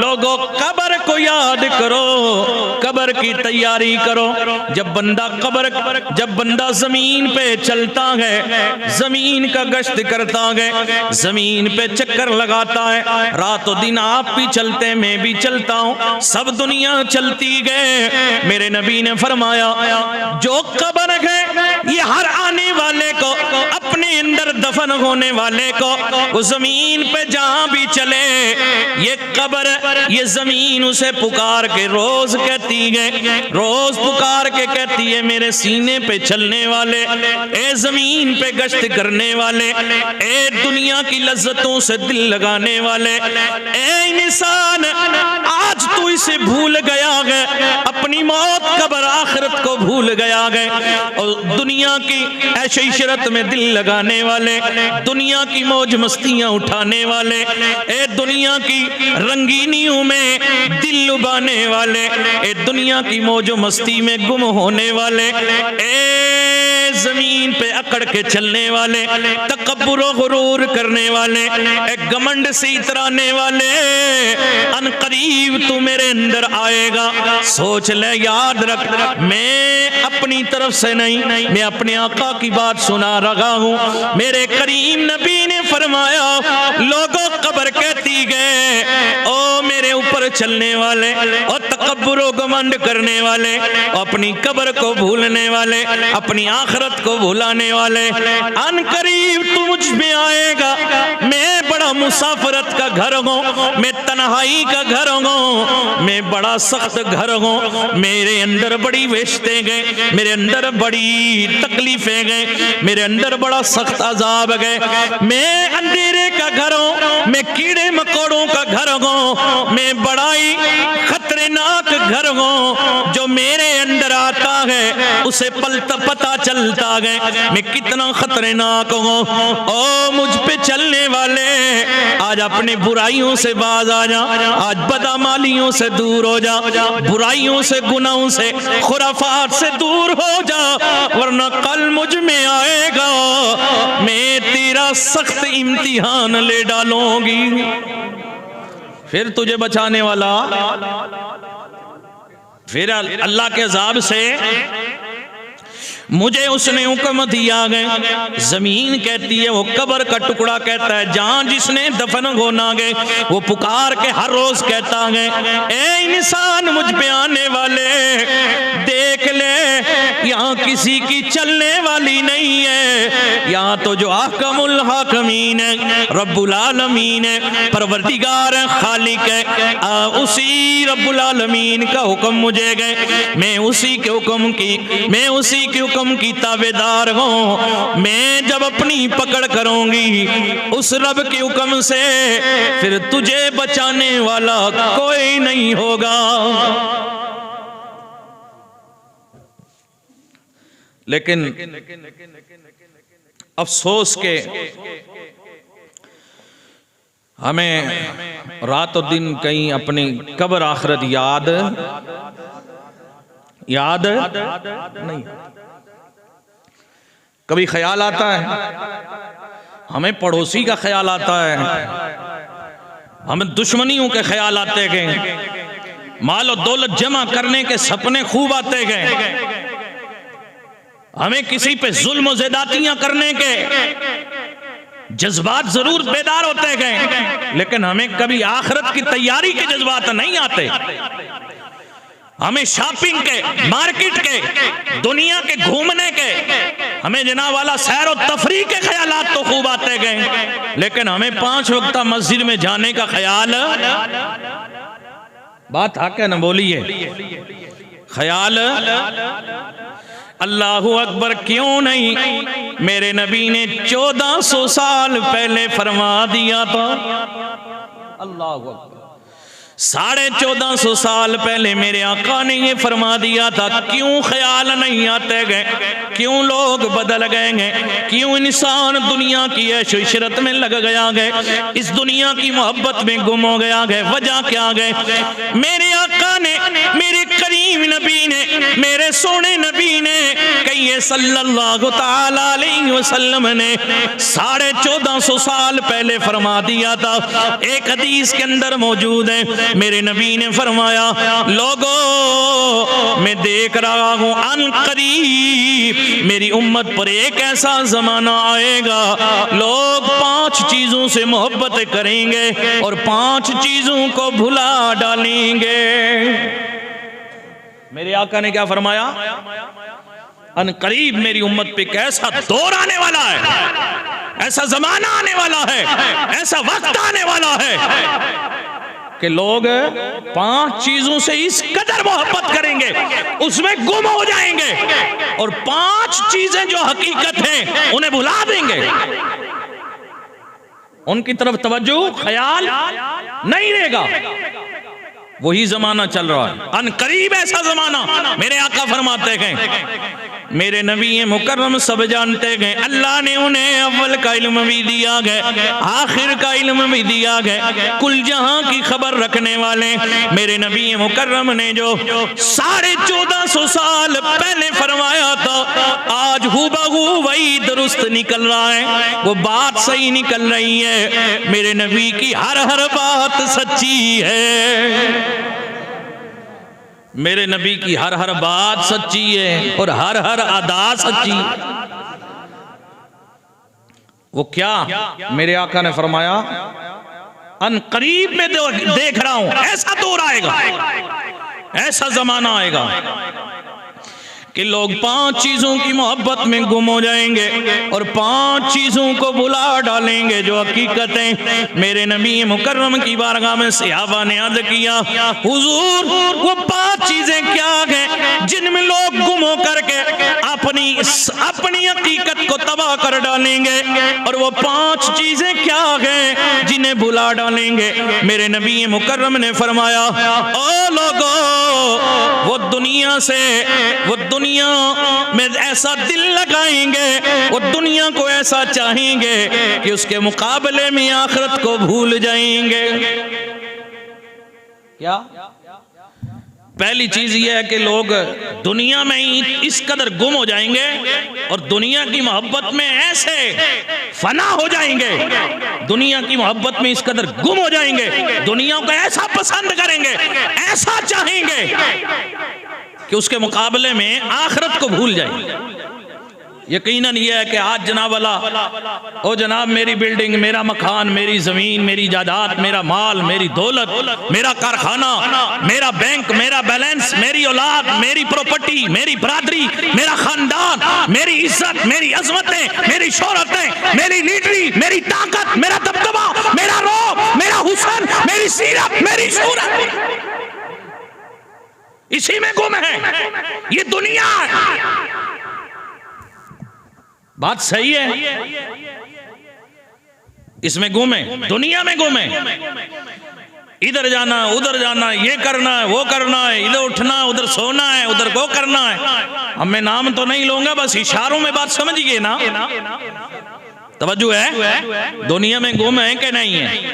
लोगों कब्र को याद करो, कब्र की तैयारी करो। जब बंदा जमीन पे चलता है, जमीन का गश्त करता है, जमीन पे चक्कर लगाता है, रातों दिन आप भी चलते, मैं भी चलता हूँ, सब दुनिया चलती गए। मेरे नबी ने फरमाया जो कब्र है ये हर आने वाले को, अपने अंदर दफन होने वाले को, उस जमीन पे जहां भी चले ये कब्र, ये जमीन उसे पुकार के रोज कहती है, रोज पुकार के कहती है मेरे सीने पे चलने वाले, ए जमीन पे गश्त करने वाले, ए दुनिया की लज्जतों से दिल लगाने वाले, ए इंसान आज तू इसे भूल गया है, अपनी मौत कब्र आखिरत को भूल गया है, और दुनिया की ऐश इशरत में दिल लगाने वाले, दुनिया की मौज मस्तियां उठाने वाले, ए दुनिया की रंगीनियों में दिल लुभाने वाले, ए दुनिया की मौज मस्ती में गुम होने वाले, ए जमीन पे अकड़ के चलने वाले, तकब्बुर और गुरूर करने वाले, एक घमंड से इतराने वाले, अनकरीब तू मेरे अंदर आएगा। सोच ले, याद रख, मैं अपनी तरफ से नहीं, मैं अपने आका की बात सुना रहा हूँ। मेरे करीम नबी ने फरमाया लोगों कब्र कहती गए ओ मेरे ऊपर चलने वाले और तकब्बुर और घमंड करने वाले, अपनी कब्र को भूलने वाले, अपनी आखिरत को भुलाने वाले, अनकरीब तू मुझ में आएगा। मैं बड़ा मुसाफरत का घर हूँ, मैं तन्हाई का घर हूँ, मैं बड़ा सख्त घर हूँ, मेरे अंदर बड़ी वेश्ते गए, मेरे अंदर बड़ी तकलीफें गए, मेरे अंदर बड़ा सख्त अजाब गए, मैं अंधेरे का घर हूँ, मैं कीड़े मकोड़ों का घर हूँ, मैं बड़ा ही खतरनाक घर हूँ। जो मेरे अंदर आता है उसे पता चलता है मैं कितना खतरनाक हूँ। ओ मुझ पे चलने वाले आज अपनी बुराइयों से बाज आ जा, आज बदअमालियों से दूर हो जा, बुराइयों से गुनाहों से खुराफात से दूर हो जा, वरना कल मुझ में आएगा मैं तेरा सख्त इम्तिहान ले डालूंगी। फिर तुझे बचाने वाला, फिर अल्लाह के अज़ाब से मुझे उसने हुक्म दिया गए। जमीन कहती है, वो कब्र का टुकड़ा कहता है, जहां जिसने दफन होना गए वो पुकार के हर रोज कहता है ए इंसान मुझ पे आने वाले देख ले, यहाँ किसी की चलने वाली नहीं है, यहाँ तो जो अहकमुल हाकिमीन है, रब्बुल आलमीन है, परवरदिगार है, खालिक है, उसी रब्बुल आलमीन का हुक्म मुझे गए, मैं उसी के हुक्म की ताबेदार हूँ। मैं जब अपनी पकड़ करूंगी उस रब के हुक्म से फिर तुझे बचाने वाला कोई नहीं होगा। लेकिन अफसोस के हमें रात और दिन कहीं अपनी कब्र आखिरत याद नहीं। कभी ख्याल आता है, हमें पड़ोसी का ख्याल आता है, हमें दुश्मनियों के ख्याल आते गए, माल और दौलत जमा करने के सपने खूब आते गए, हमें किसी पे जुल्म और ज़्यादतियां करने के जज्बात जरूर बेदार होते गए, लेकिन हमें कभी आखिरत की तैयारी के जज्बात नहीं आते। हमें शॉपिंग के, मार्केट के, दुनिया के घूमने के, हमें जना वाला सैर और तफरीह के ख्यालात तो खूब आते गए, लेकिन हमें 5 वक्त मस्जिद में जाने का ख्याल, बात आके न बोलिए, ख्याल अल्लाहु अकबर क्यों नहीं। मेरे नबी ने 1400 साल पहले फरमा दिया था, अल्लाहु अकबर, 1450 साल पहले मेरे आका ने ये फरमा दिया था। क्यों ख्याल नहीं आते गए, क्यों लोग बदल गए हैं, क्यों इंसान दुनिया की ऐश इशरत में लग गया है, इस दुनिया की मोहब्बत में गुम हो गया है, वजह क्या है। मेरे आका ने, मेरे करीम करीम नबी ने, मेरे सोने नबी ने कहिए सल्लल्लाहु ताला अलैहि वसल्लम ने 1450 साल पहले फरमा दिया था। एक हदीस के अंदर मौजूद है, मेरे नबी ने फरमाया, लोगों मैं देख रहा हूं अन करीब मेरी उम्मत पर एक ऐसा जमाना आएगा, लोग 5 चीजों से मोहब्बत करेंगे और 5 चीजों को भुला डालेंगे। मेरे आका ने क्या फरमाया? अन करीब मेरी उम्मत पे कैसा दौर आने वाला है, ऐसा जमाना आने वाला है, ऐसा वक्त आने वाला है कि लोग 5 चीजों से इस कदर मोहब्बत करेंगे, उसमें गुम हो जाएंगे और 5 चीजें जो हकीकत हैं उन्हें भुला देंगे। उनकी तरफ तवज्जो ख्याल नहीं रहेगा। वही जमाना चल रहा है, अन करीब ऐसा जमाना। मेरे आका फरमाते हैं, मेरे नबी मुकर्रम सब जानते हैं, अल्लाह ने उन्हें अव्वल का इल्म भी दिया गया, आखिर का इल्म भी दिया गया, कुल जहां की खबर रखने वाले मेरे नबी मुकर्रम ने जो 1450 साल पहले फरमाया था, आज हूबहू वही दुरुस्त निकल रहा है, वो बात सही निकल रही है। मेरे नबी की हर बात सच्ची है, मेरे नबी की हर बात सच्ची है और हर अदा सच्ची। वो क्या? मेरे आका ने फरमाया, अन करीब में देख रहा हूं ऐसा दौर आएगा, ऐसा जमाना आएगा कि लोग 5 चीजों की मोहब्बत में गुम हो जाएंगे और 5 चीजों को भुला डालेंगे जो हकीकतें। मेरे नबी मुकर्रम की बारगाह में सहाबा ने अर्ज किया, हुजूर वो 5 चीजें क्या हैं जिनमें लोग गुम हो करके अपनी हकीकत को तबाह कर डालेंगे, और वो 5 चीजें क्या हैं जिन्हें भुला डालेंगे। मेरे नबी मुकर्रम ने फरमाया, ओ लोगों, वो दुनिया में ऐसा दिल लगाएंगे, वो दुनिया को ऐसा चाहेंगे कि उसके मुकाबले में आखिरत को भूल जाएंगे। क्या? पहली चीज यह है कि लोग दुनिया में ही इस कदर गुम हो जाएंगे और दुनिया की मोहब्बत में ऐसे फना हो जाएंगे, दुनिया की मोहब्बत में इस कदर गुम हो जाएंगे, दुनिया को ऐसा पसंद करेंगे, ऐसा चाहेंगे कि उसके मुकाबले में आखिरत को भूल जाएंगे। यकीनन यह है कि आज जनाब वाला, ओ जनाब मेरी बिल्डिंग, मेरा मकान, मेरी जमीन, मेरी जायदाद, मेरा माल, मेरी दौलत, मेरा कारखाना, मेरा बैंक, मेरा बैलेंस, मेरी औलाद, मेरी प्रॉपर्टी, मेरी बरादरी, मेरा खानदान, मेरी इज्जत, मेरी अजमतें, मेरी शोहरतें, मेरी लीडरी, मेरी ताकत, मेरा दबदबा, मेरा रोब, मेरा हुस्न, मेरी सीरत, मेरी सूरत, इसी में गुम है। ये दुनिया है। बात सही है, इसमें गुम है, दुनिया में गुम है। इधर जाना, उधर जाना, ये करना है, वो करना है, इधर उठना है, उधर सोना है, उधर वो करना है। अब मैं नाम तो नहीं लूंगा, बस इशारों में बात समझिए ना। तवज्जो है, दुनिया में गुम है कि नहीं है?